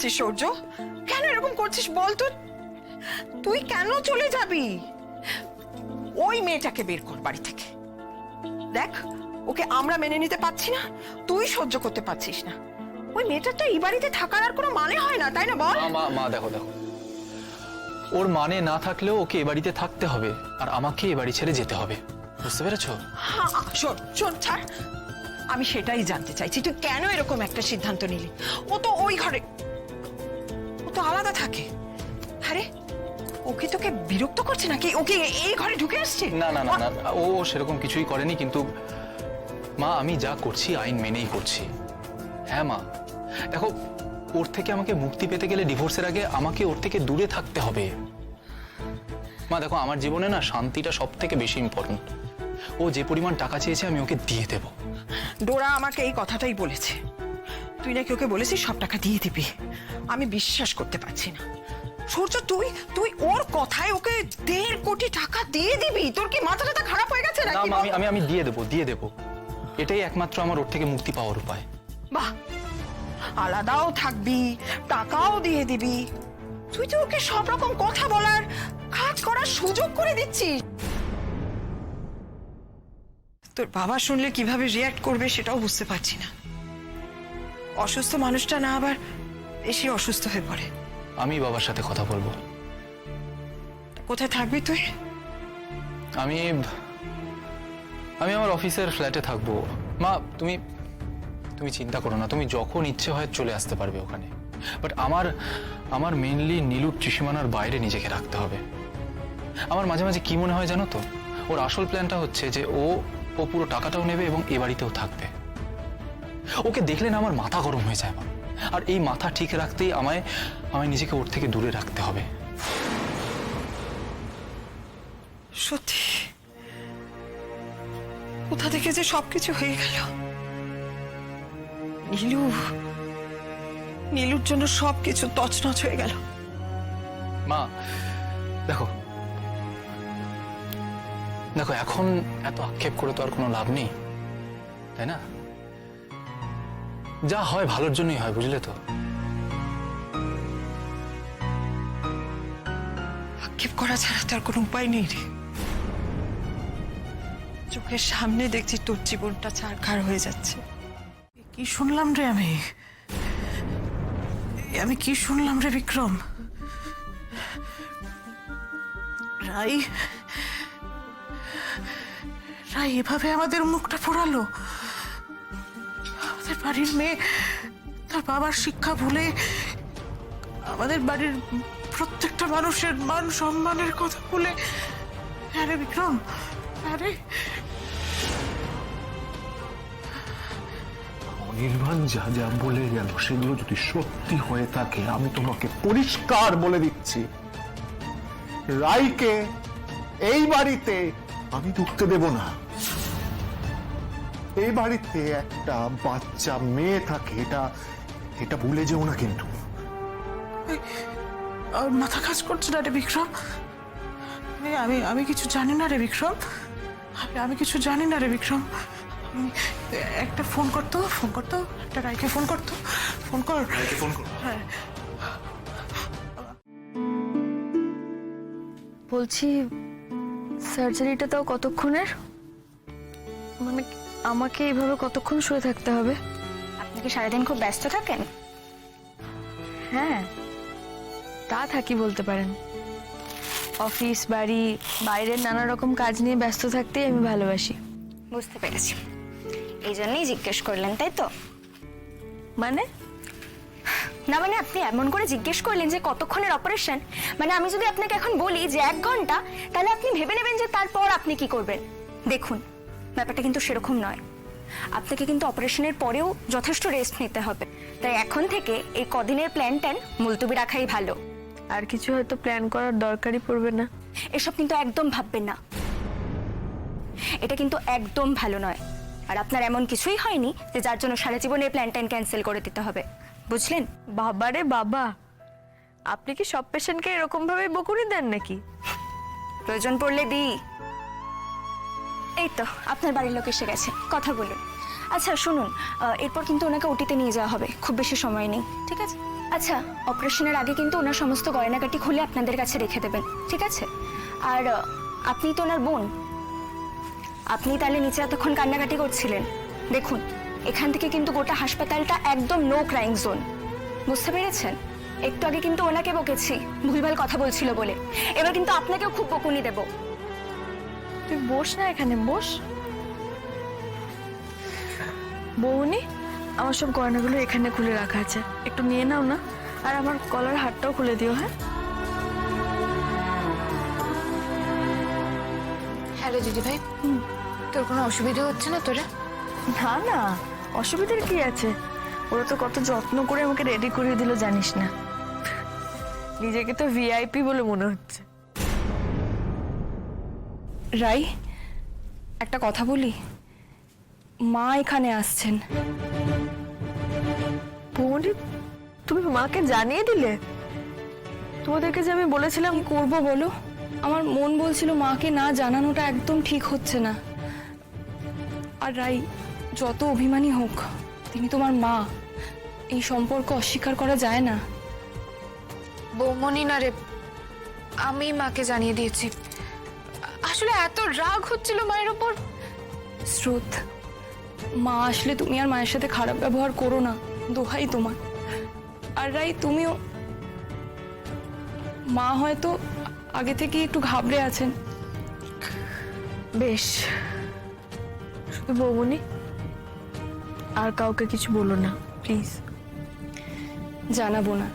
করছিস সূর্য? কেন এরকম করছিস বল তো? তুই কেন চলে যাবি? ওই মেয়েটাকে বের কর বাড়ি থেকে। দেখ, ওকে আমরা মেনে নিতে পারছি না, তুই সহ্য করতে পারছিস না। ওই মেয়েটার তো এই বাড়িতে থাকার আর কোনো মানে হয় না, তাই না বল? মা দেখো দেখো, ওর মানে না থাকলেও ওকে এ বাড়িতে থাকতে হবে, আর আমাকে এ বাড়ি ছেড়ে যেতে হবে, বুঝতে পেরেছো? শোন শোন, ছাড়। আমি সেটাই জানতে চাইছি, তুই কেন এরকম একটা সিদ্ধান্ত নিলি? ও তো ওই ঘরে, ও তো আলাদা থাকে। আরে ওকে তোকে বিরক্ত করছে নাকি? ওকে এই ঘরে ঢুকে আসছে? না না না না, ও সেরকম কিছুই করেনি, কিন্তু মা আমি যা করছি আইন মেনেই করছি। হ্যাঁ মা, দেখো ওর থেকে আমাকে মুক্তি পেতে গেলে ডিভোর্সের আগে আমাকে ওর থেকে দূরে থাকতে হবে। মা দেখো, আমার জীবনে না শান্তিটা সব থেকে বেশি ইম্পর্টেন্ট। ও যে পরিমাণ টাকা চেয়েছে আমি ওকে দিয়ে দেব। ডোরা আমাকে এই কথাটাই বলেছে, তুই নাকি ওকে বলেছিস সব টাকা দিয়ে দিবি। আমি বিশ্বাস করতে পারছি না সূর্য, তুই তুই ওর কথায় ওকে 1.5 কোটি টাকা দিয়ে দিবি? তোর কি মাথাটা খারাপ হয়ে গেছে না নাকি? মা, আমি দিয়ে দেব। এটাই একমাত্র আমার ওর থেকে মুক্তি পাওয়ার উপায়। বাহ, আলাদাও থাকবি, টাকাও দিয়ে দিবি, তুই তো ওকে সব রকম কথা বলার, কাজ করার সুযোগ করে দিচ্ছিস। তোর বাবা শুনলে কিভাবে রিয়্যাক্ট করবে সেটাও বুঝতে পারছি না। অসুস্থ মানুষটা না আবার বেশি অসুস্থ হয়ে পড়ে। আমি বাবার সাথে কথা বলবো। কোথায় থাকবি তুই? আমি আমার অফিসের ফ্ল্যাটে থাকবো। মা তুমি চিন্তা করো না, তুমি যখন ইচ্ছে হয় চলে আসতে পারবে ওখানে। বাট আমার মেইনলি নীলুর ত্রিসীমানার বাইরে নিজেকে রাখতে হবে। আমার মাঝে মাঝে কি মনে হয় জানো তো, ওর আসল প্ল্যানটা হচ্ছে যে ও পুরো টাকাটাও নেবে এবং এ বাড়িতেও থাকবে। ওকে দেখলে না আমার মাথা গরম হয়ে যায় মা, আর এই মাথা ঠিক রাখতেই আমায় নিজেকে ওর থেকে দূরে রাখতে হবে। সত্যি কোথা থেকে যে সবকিছু হয়ে গেল। নীলুর জন্য সবকিছু তছনছ হয়ে গেল। মা দেখো এখন এত আক্ষেপ করে তো আর কোনো লাভ নেই, তাই না? যা হয় ভালোর জন্যই হয়, বুঝলে তো? আক্ষেপ করা ছাড়া তো আর কোনো উপায় নেই রে। চোখের সামনে দেখছি তোর জীবনটা ছারখার হয়ে যাচ্ছে। কি শুনলাম রে আমি কি শুনলাম রে বিক্রম? রাই এভাবে আমাদের মুখটা পোড়ালো। আমাদের বাড়ির মেয়ে তার বাবার শিক্ষা ভুলে আমাদের বাড়ির প্রত্যেকটা মানুষের মান সম্মানের কথা বলে। আরে বিক্রম, আরে অনির্বাণ যা যা বলে গেল সেগুলো যদি সত্যি হয়ে থাকে, আমি তোমাকে পরিষ্কার বলে দিচ্ছি, রাইকে এই বাড়িতে আমি ঢুকতে দেব না। এই বাড়িতে একটা বাচ্চা মেয়ে থাকে, এটা ভুলে যেও না কিন্তু। আর মাথা কাজ করছে না রে বিক্রম। আমি কিছু জানি না রে বিক্রম। আমি কিছু জানি না রে বিক্রম। একটা ফোন করতো একটা রাইকে ফোন কর। হ্যাঁ বলছি, সার্জারিটা তাও কতক্ষণের? মানে আমাকে এইভাবে কতক্ষণ শুয়ে থাকতে হবে? আপনি কি সারাদিন খুব ব্যস্ত থাকেন? হ্যাঁ, তা থাকি বলতে পারেন। অফিস, বাড়ি, বাইরের নানা রকম কাজ নিয়ে ব্যস্ত থাকতেই আমি ভালোবাসি। বুঝতে পেরেছি, এই জন্যই জিজ্ঞেস করলেন, তাই তো? মানে না মানে আপনি এমন করে জিজ্ঞেস করলেন যে কতক্ষণের অপারেশন, মানে আমি যদি আপনাকে এখন বলি যে 1 ঘন্টা, তাহলে আপনি ভেবে নেবেন যে তারপর আপনি কি করবেন। দেখুন, ব্যাপারটা কিন্তু সেরকম নয়। আপনাকে কিন্তু অপারেশনের পরেও যথেষ্ট রেস্ট নিতে হবে। তাই এখন থেকে এই কদিনের প্ল্যান মুলতবি রাখাই ভালো। আর কিছু হয়তো প্ল্যান করার দরকারই পড়বে না। এসব কিন্তু একদম ভাববেন না, এটা কিন্তু একদম ভালো নয়। আর আপনার এমন কিছুই হয়নি যে যার জন্য সারা জীবনের প্ল্যান ক্যান্সেল করে দিতে হবে, বুঝলেন? বাবারে বাবা, আপনি কি সব পেশেন্টকে এরকম ভাবে বকুনি দেন নাকি? প্রয়োজন পড়লে দিই। এই তো আপনার বাড়ির লোক এসে গেছে, কথা বলুন। আচ্ছা শুনুন, এরপর কিন্তু ওনাকে ওটিতে নিয়ে যাওয়া হবে, খুব বেশি সময় নেই, ঠিক আছে? আচ্ছা, অপারেশনের আগে কিন্তু ওনার সমস্ত গয়নাগাটি খুলে আপনাদের কাছে রেখে দেবেন, ঠিক আছে? আর আপনি তো ওনার বোন, আপনি তাহলে নিচে এতক্ষণ কান্নাকাটি করছিলেন। দেখুন, এখান থেকে কিন্তু গোটা হাসপাতালটা একদম নো ক্রাইম জোন, বুঝতে পেরেছেন? একটু আগে কিন্তু ওনাকে বকেছি ভুলভাল কথা বলছিল বলে, এবার কিন্তু আপনাকেও খুব বকুনি দেব। তুই বস না এখানে, বস। বৌনি, আমার সব গয়নাগুলো এখানে খুলে রাখা আছে, একটু নিয়ে নাও না। আর আমার গলার হারটাও খুলে দিও। হ্যাঁ, হ্যালো দিদি ভাই, তোর কোনো অসুবিধা হচ্ছে না তোরা? না না, অসুবিধার কি আছে? ওরা তো কত যত্ন করে আমাকে রেডি করিয়ে দিল জানিস না। নিজেকে তো ভিআইপি বলে মনে হচ্ছে। রাই, একটা কথা বলি, মা এখানে আসছেন। বৌনি, তুমি মাকে জানিয়ে দিলে? তোমাদেরকে যে আমি বলেছিলাম কি করবো বলো? আমার মন বলছিল মাকে না জানানোটা একদম ঠিক হচ্ছে না। আর রাই, যত অভিমানী হোক, তিনি তোমার মা, এই সম্পর্ক অস্বীকার করা যায় না। বৌমনি না রে, আমি মাকে জানিয়ে দিয়েছি। আসলে এত রাগ হচ্ছিল মায়ের ওপর। স্রোত, মা আসলে তুমি আর মায়ের সাথে খারাপ ব্যবহার করো না, দোহাই তোমার। আর রাই, তুমিও, মা হয়তো আগে থেকে একটু ঘাবড়ে আছেন। বেশ, শুধু বৌমনি, আর কাউকে কিছু বলো না প্লিজ। জানাবো না।